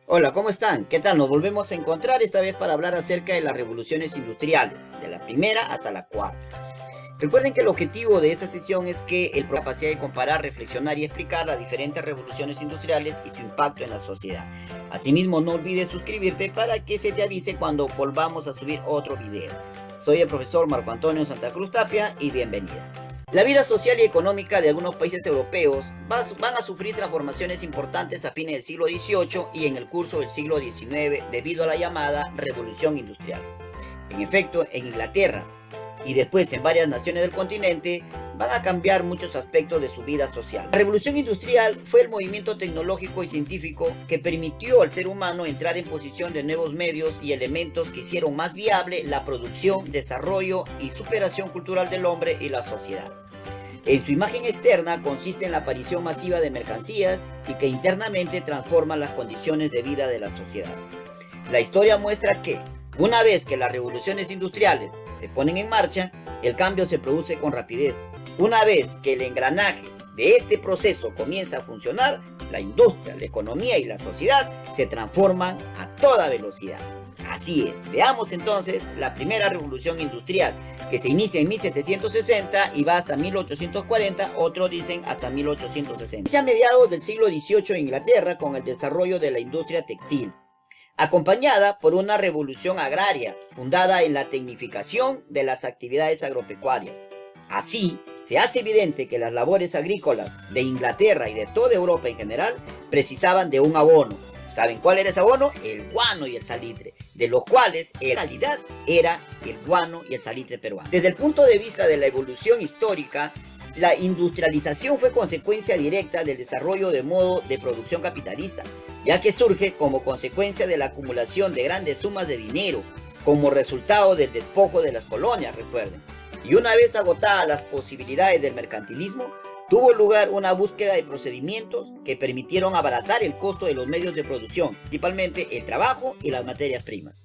Hola, ¿cómo están? ¿Qué tal? Nos volvemos a encontrar esta vez para hablar acerca de las revoluciones industriales, de la primera hasta la cuarta. Recuerden que el objetivo de esta sesión es que el capacidad de comparar, reflexionar y explicar las diferentes revoluciones industriales y su impacto en la sociedad. Asimismo, no olvides suscribirte para que se te avise cuando volvamos a subir otro video. Soy el profesor Marco Antonio Santa Cruz Tapia y bienvenida. La vida social y económica de algunos países europeos van a sufrir transformaciones importantes a fines del siglo XVIII y en el curso del siglo XIX debido a la llamada Revolución Industrial. En efecto, en Inglaterra y después en varias naciones del continente van a cambiar muchos aspectos de su vida social. La Revolución Industrial fue el movimiento tecnológico y científico que permitió al ser humano entrar en posición de nuevos medios y elementos que hicieron más viable la producción, desarrollo y superación cultural del hombre y la sociedad. En su imagen externa consiste en la aparición masiva de mercancías y que internamente transforman las condiciones de vida de la sociedad. La historia muestra que, una vez que las revoluciones industriales se ponen en marcha, el cambio se produce con rapidez. Una vez que el engranaje de este proceso comienza a funcionar, la industria, la economía y la sociedad se transforman a toda velocidad. Así es, veamos entonces la primera revolución industrial, que se inicia en 1760 y va hasta 1840, otros dicen hasta 1860. Inicia a mediados del siglo XVIII en Inglaterra con el desarrollo de la industria textil, acompañada por una revolución agraria fundada en la tecnificación de las actividades agropecuarias. Así, se hace evidente que las labores agrícolas de Inglaterra y de toda Europa en general precisaban de un abono. ¿Saben cuál era ese abono? El guano y el salitre, de los cuales la calidad era el guano y el salitre peruano. Desde el punto de vista de la evolución histórica, la industrialización fue consecuencia directa del desarrollo de modo de producción capitalista, ya que surge como consecuencia de la acumulación de grandes sumas de dinero, como resultado del despojo de las colonias, recuerden. Y una vez agotadas las posibilidades del mercantilismo, tuvo lugar una búsqueda de procedimientos que permitieron abaratar el costo de los medios de producción, principalmente el trabajo y las materias primas.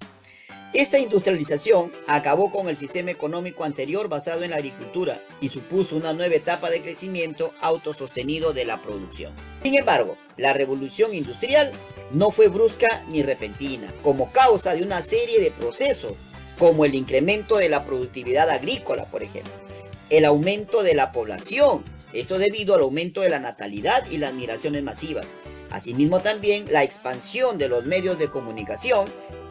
Esta industrialización acabó con el sistema económico anterior basado en la agricultura y supuso una nueva etapa de crecimiento autosostenido de la producción. Sin embargo, la revolución industrial no fue brusca ni repentina, como causa de una serie de procesos, como el incremento de la productividad agrícola, por ejemplo, el aumento de la población, esto debido al aumento de la natalidad y las migraciones masivas. Asimismo también la expansión de los medios de comunicación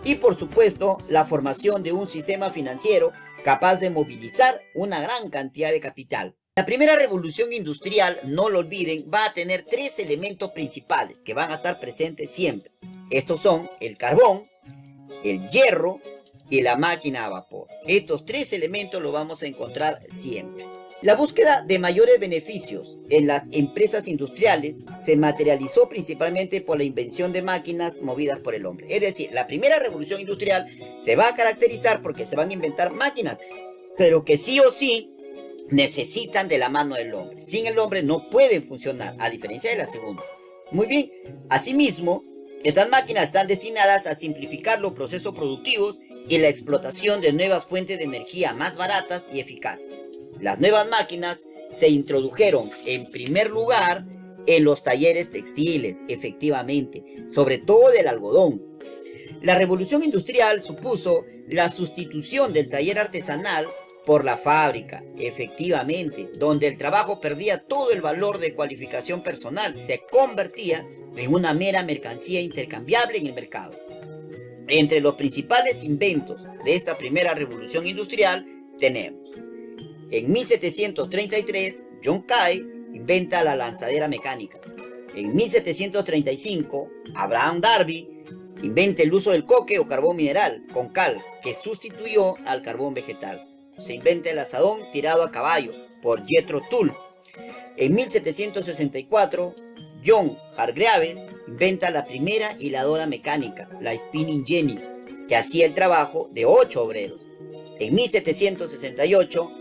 y por supuesto la formación de un sistema financiero capaz de movilizar una gran cantidad de capital. La primera revolución industrial, no lo olviden, va a tener tres elementos principales que van a estar presentes siempre. Estos son el carbón, el hierro y la máquina a vapor. Estos tres elementos los vamos a encontrar siempre. La búsqueda de mayores beneficios en las empresas industriales se materializó principalmente por la invención de máquinas movidas por el hombre. Es decir, la primera revolución industrial se va a caracterizar porque se van a inventar máquinas, pero que sí o sí necesitan de la mano del hombre. Sin el hombre no pueden funcionar, a diferencia de la segunda. Muy bien, asimismo, estas máquinas están destinadas a simplificar los procesos productivos y la explotación de nuevas fuentes de energía más baratas y eficaces. Las nuevas máquinas se introdujeron en primer lugar en los talleres textiles, efectivamente, sobre todo del algodón. La revolución industrial supuso la sustitución del taller artesanal por la fábrica, efectivamente, donde el trabajo perdía todo el valor de cualificación personal, se convertía en una mera mercancía intercambiable en el mercado. Entre los principales inventos de esta primera revolución industrial tenemos: en 1733, John Kay inventa la lanzadera mecánica. En 1735, Abraham Darby inventa el uso del coque o carbón mineral con cal, que sustituyó al carbón vegetal. Se inventa el asadón tirado a caballo por Jethro Tull. En 1764, John Hargreaves inventa la primera hiladora mecánica, la Spinning Jenny, que hacía el trabajo de 8 obreros. En 1768,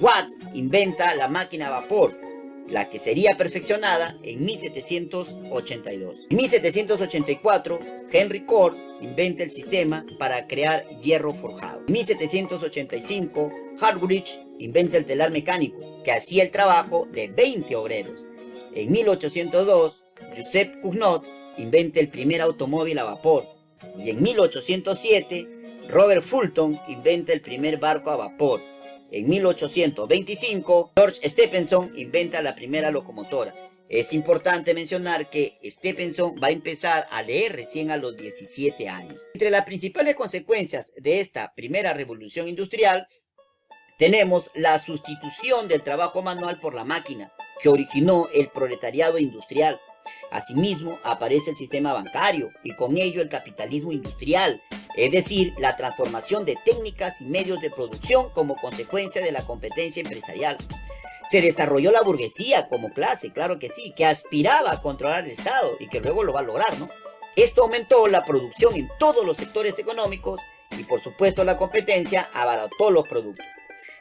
Watt inventa la máquina a vapor, la que sería perfeccionada en 1782. En 1784, Henry Cord inventa el sistema para crear hierro forjado. En 1785, Hargreaves inventa el telar mecánico, que hacía el trabajo de 20 obreros. En 1802, Joseph Cugnot inventa el primer automóvil a vapor. Y en 1807, Robert Fulton inventa el primer barco a vapor. En 1825, George Stephenson inventa la primera locomotora. Es importante mencionar que Stephenson va a empezar a leer recién a los 17 años. Entre las principales consecuencias de esta primera revolución industrial, tenemos la sustitución del trabajo manual por la máquina, que originó el proletariado industrial. Asimismo, aparece el sistema bancario y con ello el capitalismo industrial, es decir, la transformación de técnicas y medios de producción como consecuencia de la competencia empresarial. Se desarrolló la burguesía como clase, claro que sí, que aspiraba a controlar el Estado y que luego lo va a lograr, ¿no? Esto aumentó la producción en todos los sectores económicos y por supuesto la competencia abarató los productos.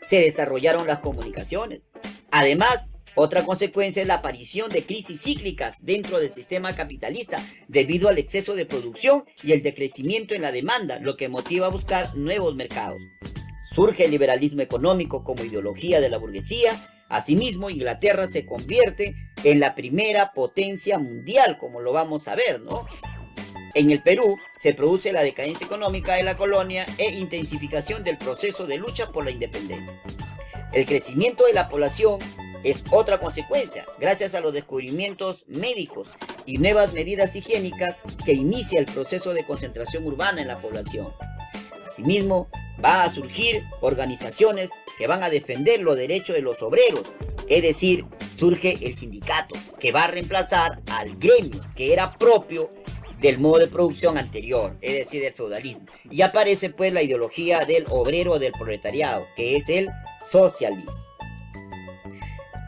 Se desarrollaron las comunicaciones. Además, otra consecuencia es la aparición de crisis cíclicas dentro del sistema capitalista debido al exceso de producción y el decrecimiento en la demanda, lo que motiva a buscar nuevos mercados. Surge el liberalismo económico como ideología de la burguesía. Asimismo, Inglaterra se convierte en la primera potencia mundial, como lo vamos a ver, ¿no? En el Perú se produce la decadencia económica de la colonia e intensificación del proceso de lucha por la independencia. El crecimiento de la población es otra consecuencia, gracias a los descubrimientos médicos y nuevas medidas higiénicas que inicia el proceso de concentración urbana en la población. Asimismo, va a surgir organizaciones que van a defender los derechos de los obreros, es decir, surge el sindicato, que va a reemplazar al gremio, que era propio del modo de producción anterior, es decir, del feudalismo. Y aparece pues la ideología del obrero del proletariado, que es el socialismo.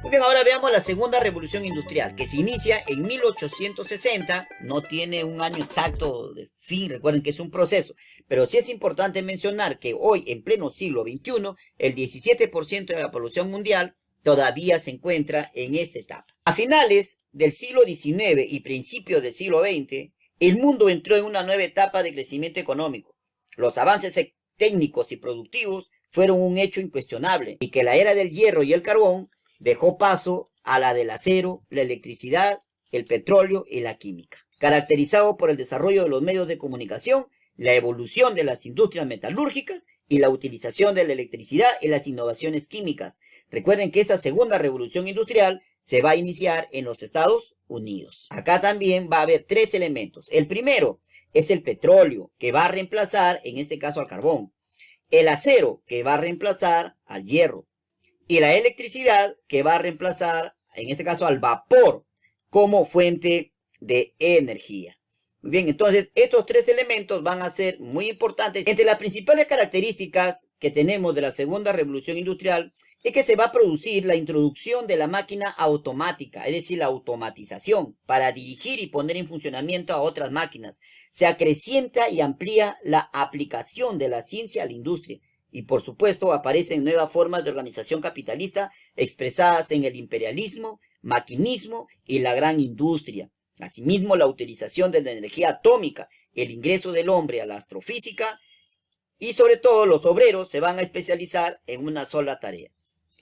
Muy bien, ahora veamos la segunda revolución industrial, que se inicia en 1860, no tiene un año exacto de fin, recuerden que es un proceso, pero sí es importante mencionar que hoy, en pleno siglo XXI, el 17% de la población mundial todavía se encuentra en esta etapa. A finales del siglo XIX y principios del siglo XX, el mundo entró en una nueva etapa de crecimiento económico. Los avances técnicos y productivos fueron un hecho incuestionable y que la era del hierro y el carbón dejó paso a la del acero, la electricidad, el petróleo y la química, caracterizado por el desarrollo de los medios de comunicación, la evolución de las industrias metalúrgicas y la utilización de la electricidad y las innovaciones químicas. Recuerden que esta segunda revolución industrial se va a iniciar en los Estados Unidos. Acá también va a haber tres elementos. El primero es el petróleo, que va a reemplazar, en este caso, al carbón. El acero, que va a reemplazar al hierro. Y la electricidad, que va a reemplazar, en este caso, al vapor como fuente de energía. Muy bien, entonces estos tres elementos van a ser muy importantes. Entre las principales características que tenemos de la segunda revolución industrial es que se va a producir la introducción de la máquina automática, es decir, la automatización, para dirigir y poner en funcionamiento a otras máquinas. Se acrecienta y amplía la aplicación de la ciencia a la industria. Y por supuesto aparecen nuevas formas de organización capitalista expresadas en el imperialismo, maquinismo y la gran industria. Asimismo, la utilización de la energía atómica, el ingreso del hombre a la astrofísica y sobre todo los obreros se van a especializar en una sola tarea.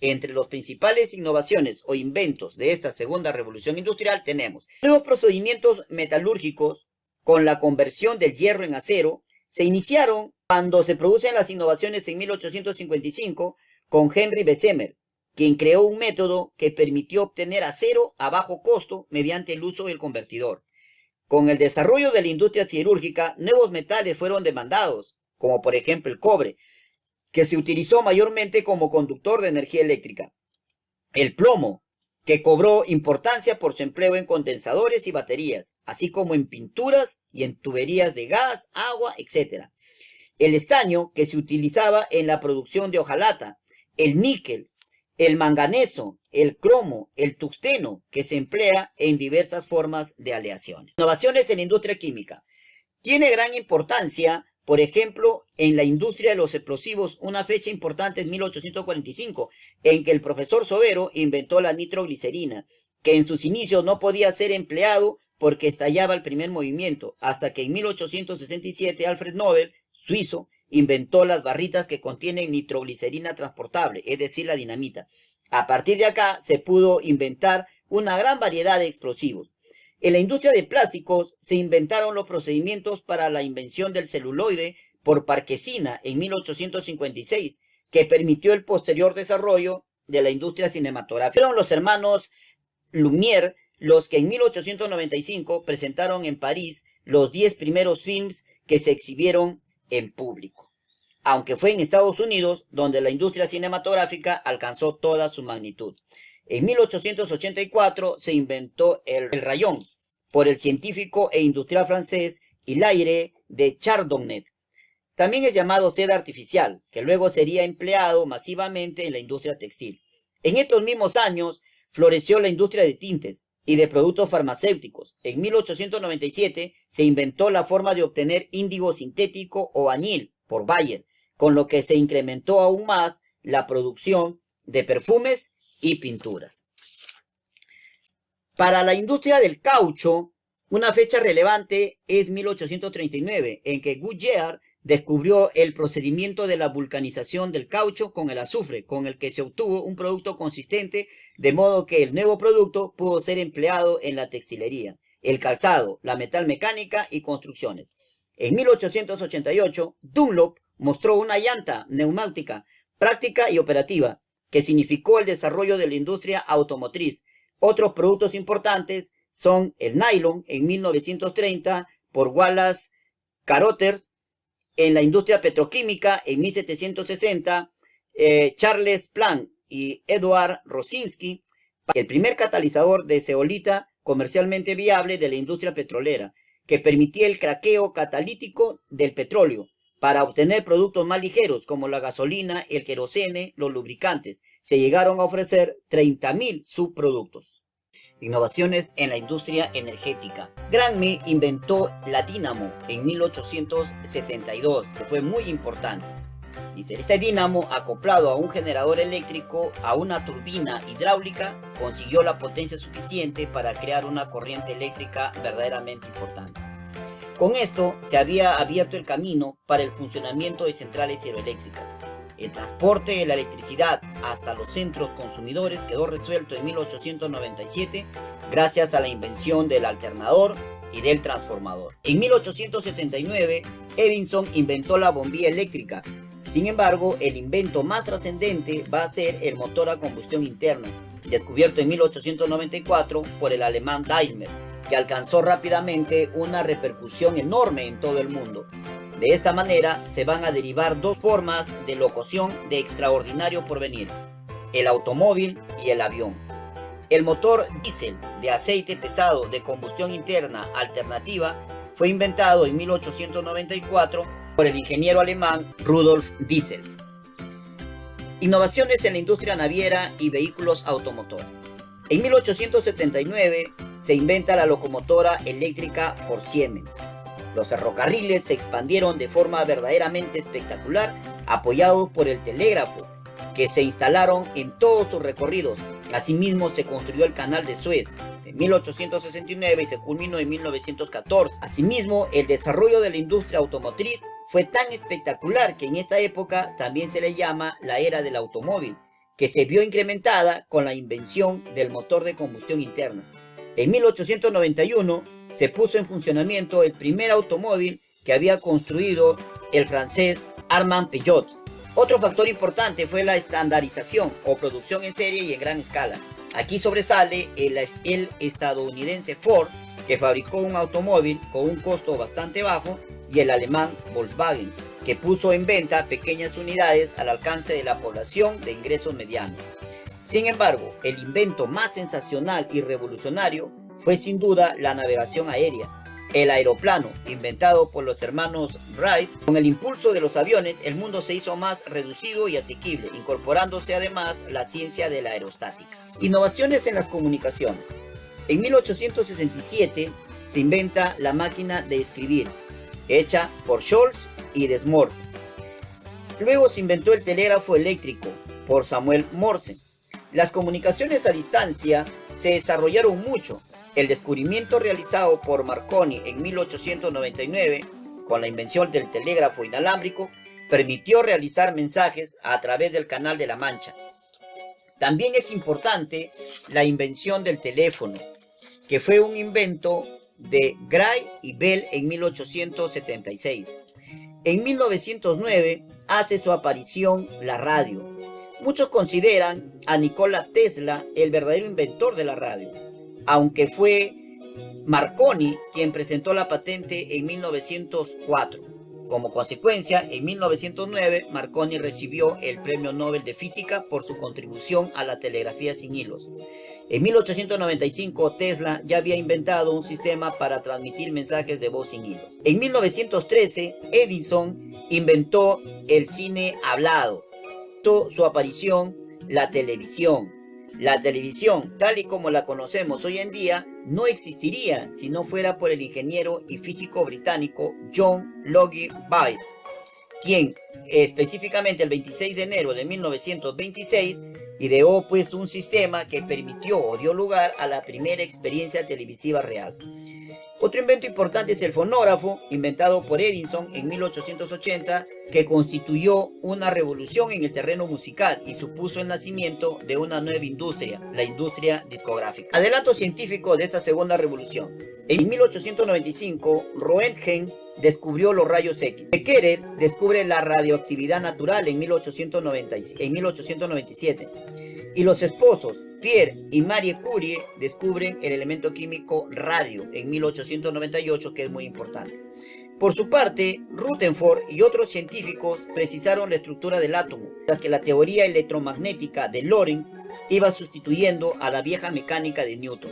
Entre las principales innovaciones o inventos de esta segunda revolución industrial tenemos nuevos procedimientos metalúrgicos con la conversión del hierro en acero. Se iniciaron cuando se producen las innovaciones en 1855 con Henry Bessemer, quien creó un método que permitió obtener acero a bajo costo mediante el uso del convertidor. Con el desarrollo de la industria siderúrgica, nuevos metales fueron demandados, como por ejemplo el cobre, que se utilizó mayormente como conductor de energía eléctrica. El plomo, que cobró importancia por su empleo en condensadores y baterías, así como en pinturas y en tuberías de gas, agua, etc. El estaño, que se utilizaba en la producción de hojalata. El níquel, el manganeso, el cromo, el tungsteno, que se emplea en diversas formas de aleaciones. Innovaciones en la industria química. Tiene gran importancia, por ejemplo, en la industria de los explosivos, una fecha importante en 1845, en que el profesor Sobero inventó la nitroglicerina, que en sus inicios no podía ser empleado porque estallaba el primer movimiento, hasta que en 1867 Alfred Nobel, suizo, inventó las barritas que contienen nitroglicerina transportable, es decir, la dinamita. A partir de acá se pudo inventar una gran variedad de explosivos. En la industria de plásticos se inventaron los procedimientos para la invención del celuloide por Marquesina en 1856, que permitió el posterior desarrollo de la industria cinematográfica. Fueron los hermanos Lumière los que en 1895 presentaron en París los 10 primeros films que se exhibieron en público, aunque fue en Estados Unidos donde la industria cinematográfica alcanzó toda su magnitud. En 1884 se inventó el rayón por el científico e industrial francés Hilaire de Chardonnet. También es llamado seda artificial, que luego sería empleado masivamente en la industria textil. En estos mismos años floreció la industria de tintes y de productos farmacéuticos. En 1897 se inventó la forma de obtener índigo sintético o añil por Bayer, con lo que se incrementó aún más la producción de perfumes y pinturas. Para la industria del caucho, una fecha relevante es 1839, en que Goodyear descubrió el procedimiento de la vulcanización del caucho con el azufre, con el que se obtuvo un producto consistente, de modo que el nuevo producto pudo ser empleado en la textilería, el calzado, la metalmecánica y construcciones. En 1888, Dunlop mostró una llanta neumática práctica y operativa, que significó el desarrollo de la industria automotriz. Otros productos importantes son el nylon en 1930 por Wallace Carothers, en la industria petroquímica en 1760, Charles Plant y Edward Rosinski, el primer catalizador de zeolita comercialmente viable de la industria petrolera, que permitía el craqueo catalítico del petróleo para obtener productos más ligeros como la gasolina, el querosene, los lubricantes. Se llegaron a ofrecer 30.000 subproductos. Innovaciones en la industria energética. Granme inventó la dínamo en 1872, que fue muy importante. Dice, este dínamo, acoplado a un generador eléctrico, a una turbina hidráulica, consiguió la potencia suficiente para crear una corriente eléctrica verdaderamente importante. Con esto se había abierto el camino para el funcionamiento de centrales hidroeléctricas. El transporte de la electricidad hasta los centros consumidores quedó resuelto en 1897 gracias a la invención del alternador y del transformador. En 1879, Edison inventó la bombilla eléctrica. Sin embargo, el invento más trascendente va a ser el motor a combustión interna, descubierto en 1894 por el alemán Daimler, que alcanzó rápidamente una repercusión enorme en todo el mundo. De esta manera se van a derivar dos formas de locomoción de extraordinario porvenir: el automóvil y el avión. El motor diésel de aceite pesado de combustión interna alternativa fue inventado en 1894 por el ingeniero alemán Rudolf Diesel. Innovaciones en la industria naviera y vehículos automotores. En 1879 se inventa la locomotora eléctrica por Siemens. Los ferrocarriles se expandieron de forma verdaderamente espectacular, apoyados por el telégrafo, que se instalaron en todos sus recorridos. Asimismo, se construyó el canal de Suez en 1869 y se culminó en 1914. Asimismo, el desarrollo de la industria automotriz fue tan espectacular que en esta época también se le llama la era del automóvil, que se vio incrementada con la invención del motor de combustión interna. En 1891 se puso en funcionamiento el primer automóvil que había construido el francés Armand Peugeot. Otro factor importante fue la estandarización o producción en serie y en gran escala. Aquí sobresale el estadounidense Ford, que fabricó un automóvil con un costo bastante bajo, y el alemán Volkswagen, que puso en venta pequeñas unidades al alcance de la población de ingresos medianos. Sin embargo, el invento más sensacional y revolucionario fue sin duda la navegación aérea. El aeroplano, inventado por los hermanos Wright. Con el impulso de los aviones, el mundo se hizo más reducido y asequible, incorporándose además la ciencia de la aerostática. Innovaciones en las comunicaciones. En 1867 se inventa la máquina de escribir, hecha por Scholz y Des Morse. Luego se inventó el telégrafo eléctrico por Samuel Morse. Las comunicaciones a distancia se desarrollaron mucho. El descubrimiento realizado por Marconi en 1899, con la invención del telégrafo inalámbrico, permitió realizar mensajes a través del Canal de la Mancha. También es importante la invención del teléfono, que fue un invento de Gray y Bell en 1876. En 1909 hace su aparición la radio. Muchos consideran a Nikola Tesla el verdadero inventor de la radio, aunque fue Marconi quien presentó la patente en 1904. Como consecuencia, en 1909, Marconi recibió el Premio Nobel de Física por su contribución a la telegrafía sin hilos. En 1895, Tesla ya había inventado un sistema para transmitir mensajes de voz sin hilos. En 1913, Edison inventó el cine hablado. Su aparición, la televisión. La televisión, tal y como la conocemos hoy en día, no existiría si no fuera por el ingeniero y físico británico John Logie Baird, quien específicamente el 26 de enero de 1926 ideó pues un sistema que permitió o dio lugar a la primera experiencia televisiva real. Otro invento importante es el fonógrafo, inventado por Edison en 1880, que constituyó una revolución en el terreno musical y supuso el nacimiento de una nueva industria, la industria discográfica. Adelanto científico de esta segunda revolución. En 1895, Roentgen descubrió los rayos X. Becquerel descubre la radioactividad natural en 1897. Y los esposos Pierre y Marie Curie descubren el elemento químico radio en 1898, que es muy importante. Por su parte, Rutherford y otros científicos precisaron la estructura del átomo, ya que la teoría electromagnética de Lorentz iba sustituyendo a la vieja mecánica de Newton.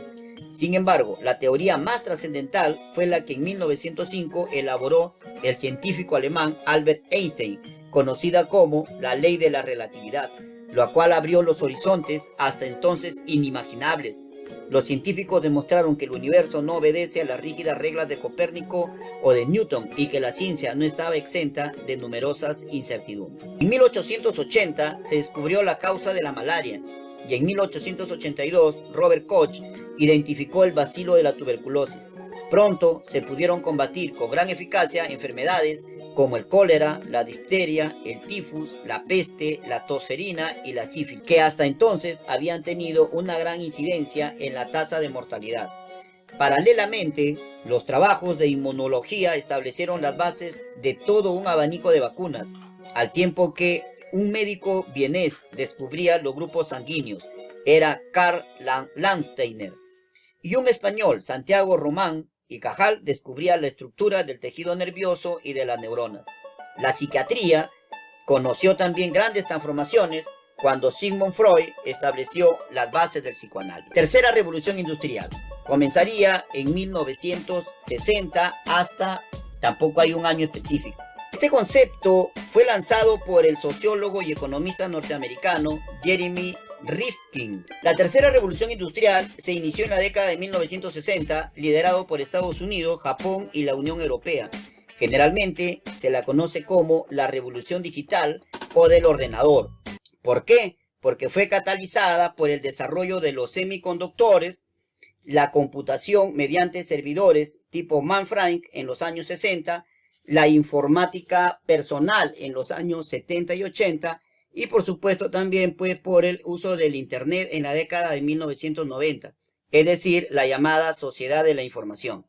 Sin embargo, la teoría más trascendental fue la que en 1905 elaboró el científico alemán Albert Einstein, conocida como la ley de la relatividad, la cual abrió los horizontes hasta entonces inimaginables. Los científicos demostraron que el universo no obedece a las rígidas reglas de Copérnico o de Newton y que la ciencia no estaba exenta de numerosas incertidumbres. En 1880 se descubrió la causa de la malaria y en 1882 Robert Koch identificó el bacilo de la tuberculosis. Pronto se pudieron combatir con gran eficacia enfermedades como el cólera, la difteria, el tifus, la peste, la tosferina y la sífilis, que hasta entonces habían tenido una gran incidencia en la tasa de mortalidad. Paralelamente, los trabajos de inmunología establecieron las bases de todo un abanico de vacunas, al tiempo que un médico vienés descubría los grupos sanguíneos, era Karl Landsteiner, y un español, Santiago Román y Cajal, descubría la estructura del tejido nervioso y de las neuronas. La psiquiatría conoció también grandes transformaciones cuando Sigmund Freud estableció las bases del psicoanálisis. Tercera revolución industrial. Comenzaría en 1960 hasta, tampoco hay un año específico. Este concepto fue lanzado por el sociólogo y economista norteamericano Jeremy Rifkin. La tercera revolución industrial se inició en la década de 1960, liderado por Estados Unidos, Japón y la Unión Europea. Generalmente se la conoce como la revolución digital o del ordenador. ¿Por qué? Porque fue catalizada por el desarrollo de los semiconductores, la computación mediante servidores tipo mainframe en los años 60, la informática personal en los años 70 y 80, y por supuesto también pues por el uso del internet en la década de 1990, es decir, la llamada sociedad de la información.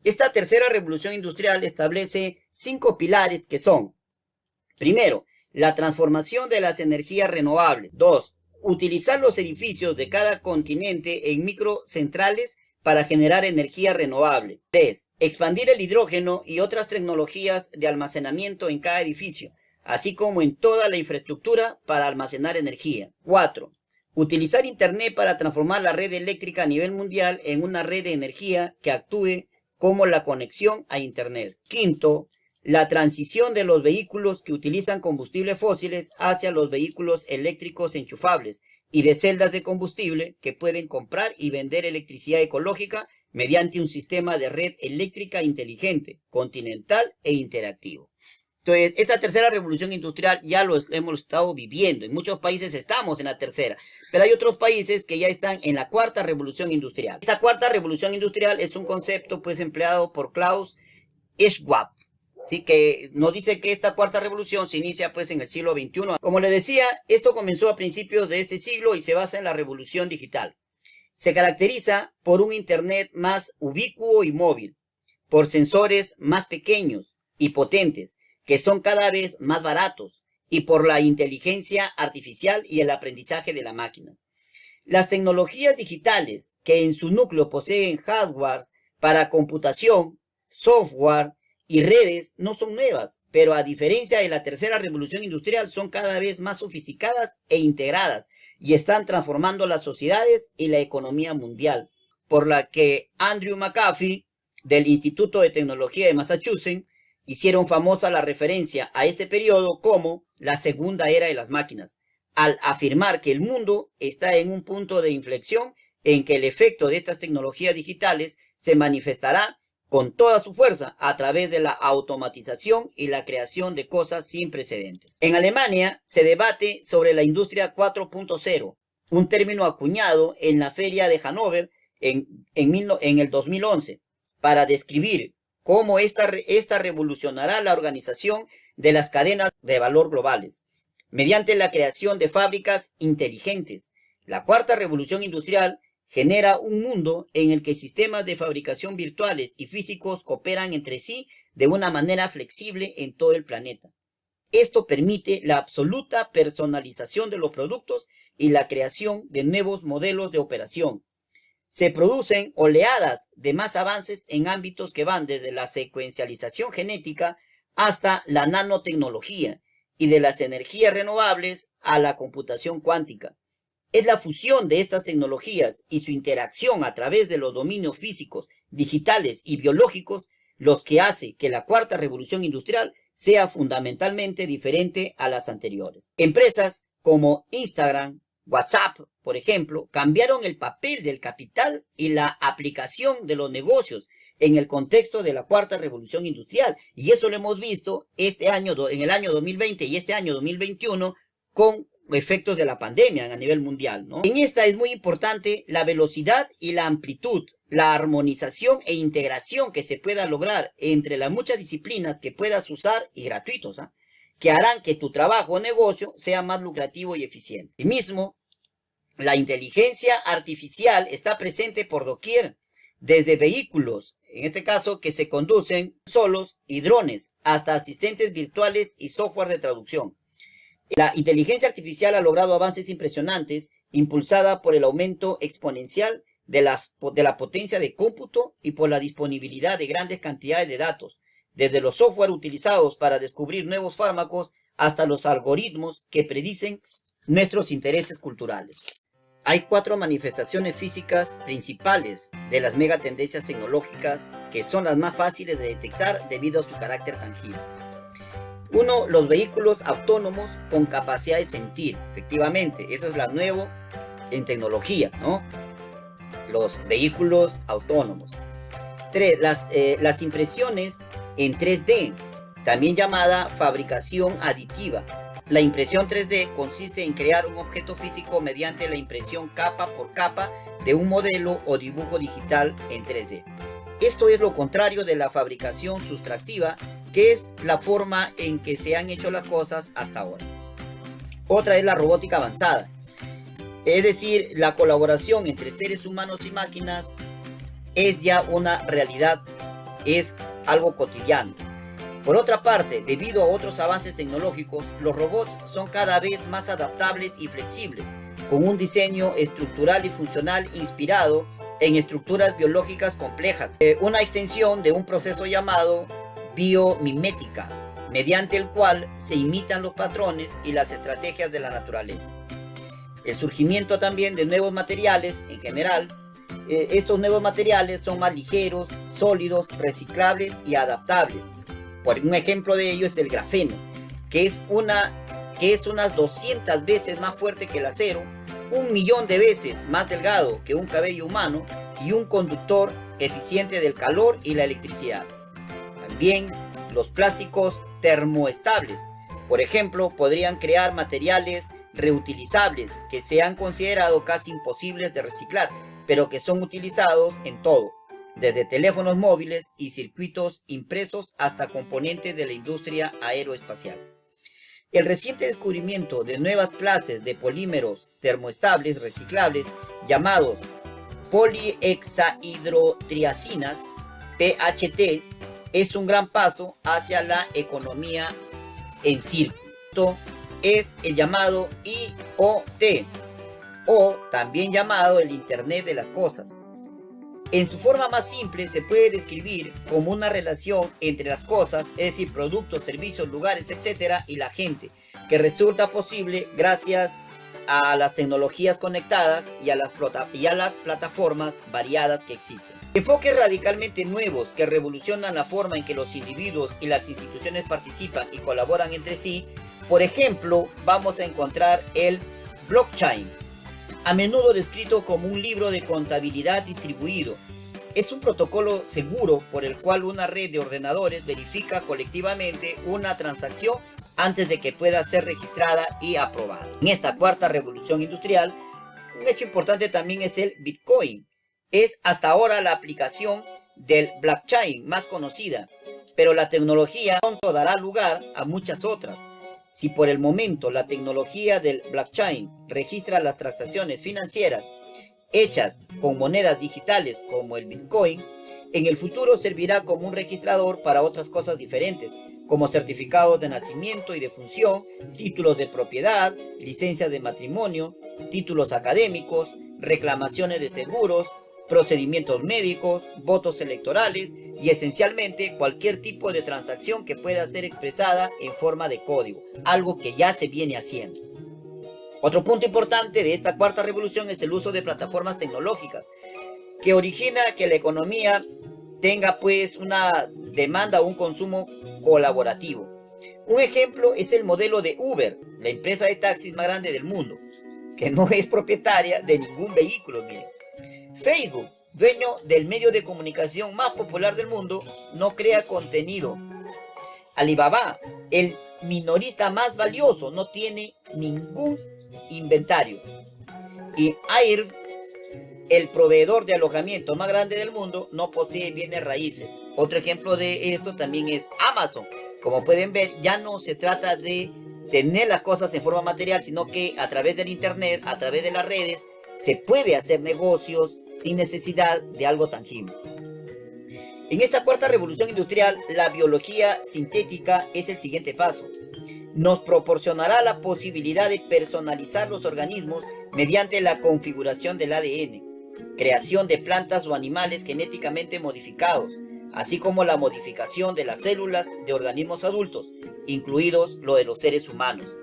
Esta tercera revolución industrial establece 5 pilares que son: primero, la transformación de las energías renovables. 2. Utilizar los edificios de cada continente en microcentrales para generar energía renovable. 3. Expandir el hidrógeno y otras tecnologías de almacenamiento en cada edificio, así como en toda la infraestructura para almacenar energía. 4. Utilizar Internet para transformar la red eléctrica a nivel mundial en una red de energía que actúe como la conexión a Internet. 5. La transición de los vehículos que utilizan combustibles fósiles hacia los vehículos eléctricos enchufables y de celdas de combustible que pueden comprar y vender electricidad ecológica mediante un sistema de red eléctrica inteligente, continental e interactivo. Entonces, esta tercera revolución industrial ya lo hemos estado viviendo. En muchos países estamos en la tercera, pero hay otros países que ya están en la cuarta revolución industrial. Esta cuarta revolución industrial es un concepto pues empleado por Klaus Schwab, ¿sí? Que nos dice que esta cuarta revolución se inicia pues en el siglo XXI. Como les decía, esto comenzó a principios de este siglo y se basa en la revolución digital. Se caracteriza por un Internet más ubicuo y móvil, por sensores más pequeños y potentes, que son cada vez más baratos, y por la inteligencia artificial y el aprendizaje de la máquina. Las tecnologías digitales, que en su núcleo poseen hardware para computación, software y redes, no son nuevas, pero a diferencia de la tercera revolución industrial, son cada vez más sofisticadas e integradas y están transformando las sociedades y la economía mundial, por la que Andrew McAfee, del Instituto de Tecnología de Massachusetts, hicieron famosa la referencia a este periodo como la segunda era de las máquinas, al afirmar que el mundo está en un punto de inflexión en que el efecto de estas tecnologías digitales se manifestará con toda su fuerza a través de la automatización y la creación de cosas sin precedentes. En Alemania se debate sobre la industria 4.0, un término acuñado en la feria de Hannover en el 2011 para describir cómo esta revolucionará la organización de las cadenas de valor globales mediante la creación de fábricas inteligentes. La cuarta revolución industrial genera un mundo en el que sistemas de fabricación virtuales y físicos cooperan entre sí de una manera flexible en todo el planeta. Esto permite la absoluta personalización de los productos y la creación de nuevos modelos de operación. Se producen oleadas de más avances en ámbitos que van desde la secuencialización genética hasta la nanotecnología y de las energías renovables a la computación cuántica. Es la fusión de estas tecnologías y su interacción a través de los dominios físicos, digitales y biológicos los que hace que la cuarta revolución industrial sea fundamentalmente diferente a las anteriores. Empresas como Instagram, WhatsApp, por ejemplo, cambiaron el papel del capital y la aplicación de los negocios en el contexto de la cuarta revolución industrial. Y eso lo hemos visto en el año 2020 y este año 2021 con efectos de la pandemia a nivel mundial, ¿no? En esta es muy importante la velocidad y la amplitud, la armonización e integración que se pueda lograr entre las muchas disciplinas que puedas usar y gratuitos, ¿eh? Que harán que tu trabajo o negocio sea más lucrativo y eficiente. Asimismo, la inteligencia artificial está presente por doquier, desde vehículos, en este caso que se conducen solos, y drones, hasta asistentes virtuales y software de traducción. La inteligencia artificial ha logrado avances impresionantes, impulsada por el aumento exponencial de la potencia de cómputo y por la disponibilidad de grandes cantidades de datos, desde los software utilizados para descubrir nuevos fármacos hasta los algoritmos que predicen nuestros intereses culturales. Hay 4 manifestaciones físicas principales de las megatendencias tecnológicas que son las más fáciles de detectar debido a su carácter tangible. 1. Los vehículos autónomos con capacidad de sentir. Efectivamente, eso es lo nuevo en tecnología, ¿no? Los vehículos autónomos. 3. Las impresiones en 3D, también llamada fabricación aditiva. La impresión 3D consiste en crear un objeto físico mediante la impresión capa por capa de un modelo o dibujo digital en 3D. Esto es lo contrario de la fabricación sustractiva, que es la forma en que se han hecho las cosas hasta ahora. Otra es la robótica avanzada, es decir, la colaboración entre seres humanos y máquinas es ya una realidad, es algo cotidiano. Por otra parte, debido a otros avances tecnológicos, los robots son cada vez más adaptables y flexibles, con un diseño estructural y funcional inspirado en estructuras biológicas complejas, una extensión de un proceso llamado biomimética, mediante el cual se imitan los patrones y las estrategias de la naturaleza. El surgimiento también de nuevos materiales en general. Estos nuevos materiales son más ligeros, sólidos, reciclables y adaptables. Por un ejemplo de ello es el grafeno, que es unas 200 veces más fuerte que el acero, 1.000.000 de veces más delgado que un cabello humano y un conductor eficiente del calor y la electricidad. También los plásticos termoestables, por ejemplo, podrían crear materiales reutilizables que se han considerado casi imposibles de reciclar, pero que son utilizados en todo, desde teléfonos móviles y circuitos impresos hasta componentes de la industria aeroespacial. El reciente descubrimiento de nuevas clases de polímeros termoestables reciclables llamados polihexahidrotriacinas, PHT, es un gran paso hacia la economía en círculo. Es el llamado IoT, o también llamado el Internet de las Cosas. En su forma más simple se puede describir como una relación entre las cosas, es decir, productos, servicios, lugares, etc., y la gente, que resulta posible gracias a las tecnologías conectadas y a las plataformas variadas que existen. Enfoques radicalmente nuevos que revolucionan la forma en que los individuos y las instituciones participan y colaboran entre sí. Por ejemplo, vamos a encontrar el blockchain, a menudo descrito como un libro de contabilidad distribuido. Es un protocolo seguro por el cual una red de ordenadores verifica colectivamente una transacción antes de que pueda ser registrada y aprobada. En esta cuarta revolución industrial, un hecho importante también es el Bitcoin. Es hasta ahora la aplicación del blockchain más conocida, pero la tecnología pronto dará lugar a muchas otras. Si por el momento la tecnología del blockchain registra las transacciones financieras hechas con monedas digitales como el Bitcoin, en el futuro servirá como un registrador para otras cosas diferentes, como certificados de nacimiento y defunción, títulos de propiedad, licencias de matrimonio, títulos académicos, reclamaciones de seguros, procedimientos médicos, votos electorales y esencialmente cualquier tipo de transacción que pueda ser expresada en forma de código, algo que ya se viene haciendo. Otro punto importante de esta cuarta revolución es el uso de plataformas tecnológicas, que origina que la economía tenga pues una demanda o un consumo colaborativo. Un ejemplo es el modelo de Uber, la empresa de taxis más grande del mundo, que no es propietaria de ningún vehículo, miren. Facebook, dueño del medio de comunicación más popular del mundo, no crea contenido. Alibaba, el minorista más valioso, no tiene ningún inventario. Y Air, el proveedor de alojamiento más grande del mundo, no posee bienes raíces. Otro ejemplo de esto también es Amazon. Como pueden ver, ya no se trata de tener las cosas en forma material, sino que a través del internet, a través de las redes, se puede hacer negocios sin necesidad de algo tangible. En esta cuarta revolución industrial, la biología sintética es el siguiente paso. Nos proporcionará la posibilidad de personalizar los organismos mediante la configuración del ADN, creación de plantas o animales genéticamente modificados, así como la modificación de las células de organismos adultos, incluidos lo de los seres humanos.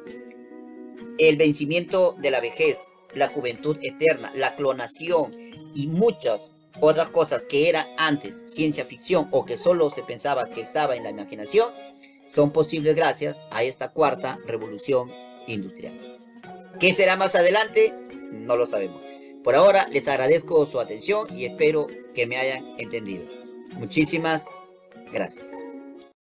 El vencimiento de la vejez, la juventud eterna, la clonación y muchas otras cosas que eran antes ciencia ficción o que solo se pensaba que estaba en la imaginación, son posibles gracias a esta cuarta revolución industrial. ¿Qué será más adelante? No lo sabemos. Por ahora les agradezco su atención y espero que me hayan entendido. Muchísimas gracias.